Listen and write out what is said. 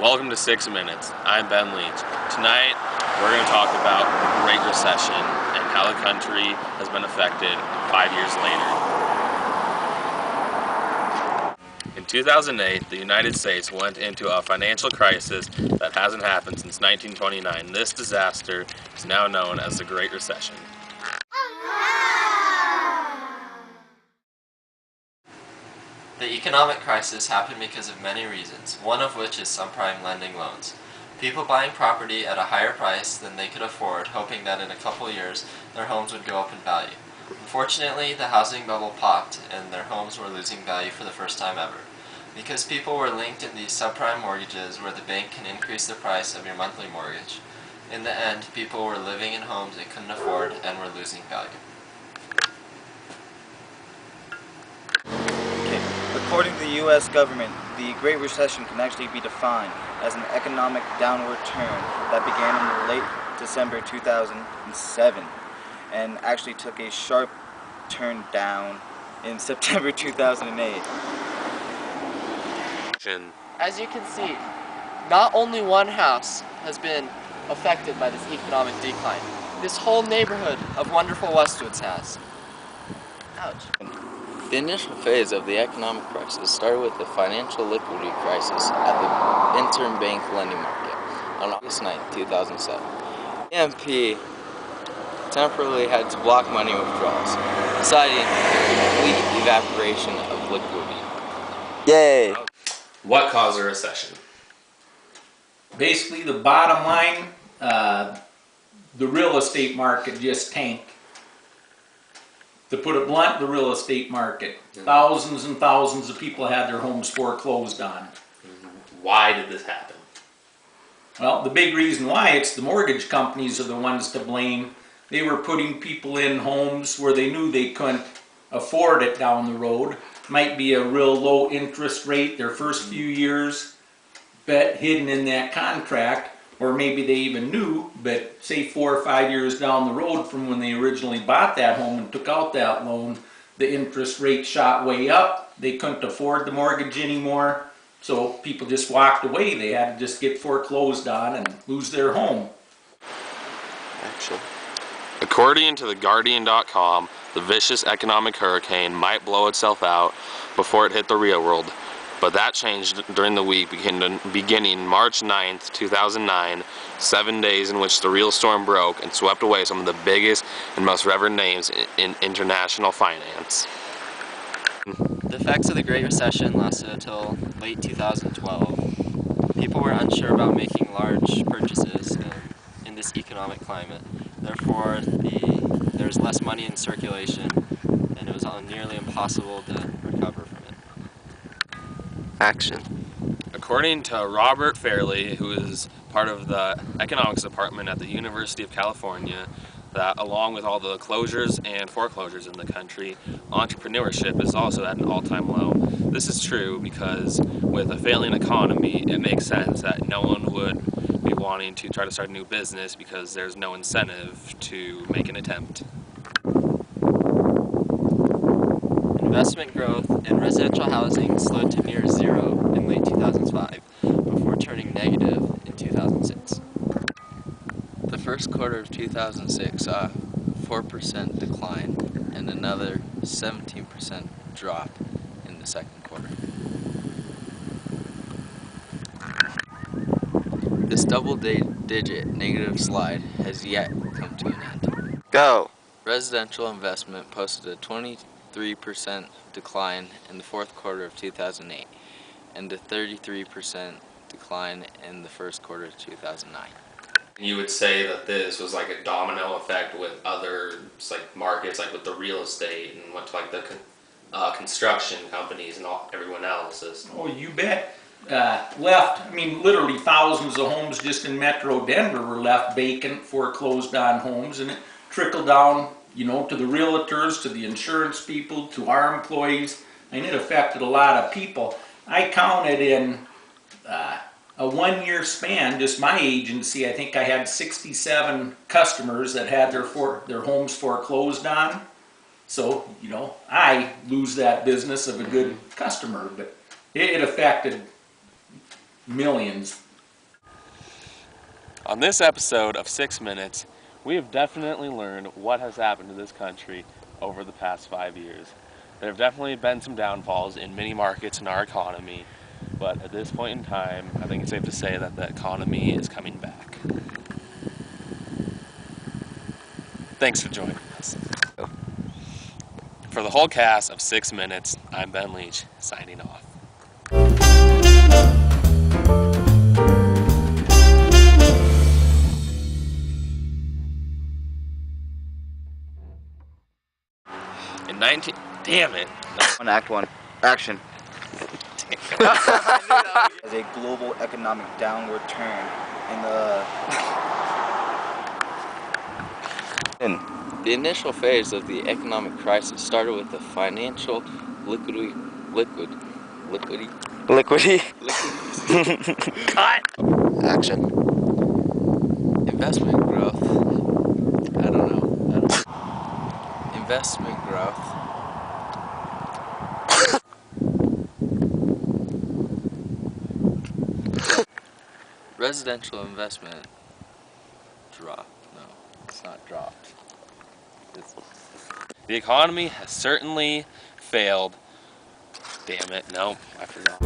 Welcome to 6 Minutes. I'm Ben Leach. Tonight, we're going to talk about the Great Recession and how the country has been affected 5 years later. In 2008, the United States went into a financial crisis that hasn't happened since 1929. This disaster is now known as the Great Recession. The economic crisis happened because of many reasons, one of which is subprime lending loans. People buying property at a higher price than they could afford, hoping that in a couple years their homes would go up in value. Unfortunately, the housing bubble popped and their homes were losing value for the first time ever. Because people were linked in these subprime mortgages where the bank can increase the price of your monthly mortgage, in the end, people were living in homes they couldn't afford and were losing value. According to the U.S. government, the Great Recession can actually be defined as an economic downward turn that began in late December 2007 and actually took a sharp turn down in September 2008. As you can see, not only one house has been affected by this economic decline. This whole neighborhood of wonderful Westwoods has. Ouch. The initial phase of the economic crisis started with the financial liquidity crisis at the interbank lending market on August 9, 2007. The EMP temporarily had to block money withdrawals, deciding the complete evaporation of liquidity. Yay! What caused a recession? Basically, the bottom line, the real estate market just tanked. To put it blunt, the real estate market. Thousands and thousands of people had their homes foreclosed on. Why did this happen? Well, the big reason why, it's the mortgage companies are the ones to blame. They were putting people in homes where they knew they couldn't afford it down the road. Might be a real low interest rate their first few years, but hidden in that contract, or maybe they even knew, but say 4 or 5 years down the road from when they originally bought that home and took out that loan, the interest rate shot way up. They couldn't afford the mortgage anymore, so people just walked away. They had to just get foreclosed on and lose their home. Action. According to theguardian.com, the vicious economic hurricane might blow itself out before it hit the real world. But that changed during the week beginning March 9th, 2009, 7 days in which the real storm broke and swept away some of the biggest and most revered names in international finance. The effects of the Great Recession lasted until late 2012. People were unsure about making large purchases in this economic climate. Therefore, there was less money in circulation, and it was nearly impossible to recover from it. Action. According to Robert Fairley, who is part of the economics department at the University of California, that along with all the closures and foreclosures in the country, entrepreneurship is also at an all-time low. This is true because with a failing economy, it makes sense that no one would be wanting to try to start a new business because there's no incentive to make an attempt. Investment growth in residential housing slowed to near zero in late 2005, before turning negative in 2006. The first quarter of 2006 saw a 4% decline and another 17% drop in the second quarter. This double-digit negative slide has yet come to an end. Go! Residential investment posted a 23% decline in the fourth quarter of 2008 and a 33% decline in the first quarter of 2009. You would say that this was like a domino effect with other markets, like with the real estate and what like the construction companies and everyone else. Oh, you bet. Literally thousands of homes just in Metro Denver were left vacant, foreclosed on homes, and it trickled down, to the realtors, to the insurance people, to our employees, and it affected a lot of people. I counted in a 1 year span, just my agency, I think I had 67 customers that had their homes foreclosed on. So, I lose that business of a good customer, but it affected millions On this episode of 6 Minutes, we have definitely learned what has happened to this country over the past 5 years. There have definitely been some downfalls in many markets in our economy, but at this point in time, I think it's safe to say that the economy is coming back. Thanks for joining us. For the whole cast of 6 Minutes, I'm Ben Leach, signing off. In 19... Damn it. On Act 1. Action. As a global economic downward turn The initial phase of the economic crisis started with the financial liquidity. Cut! Action. Investment growth. I don't know. Investment growth. Residential investment drop. No, it's not dropped. The economy has certainly failed. Damn it, no, I forgot.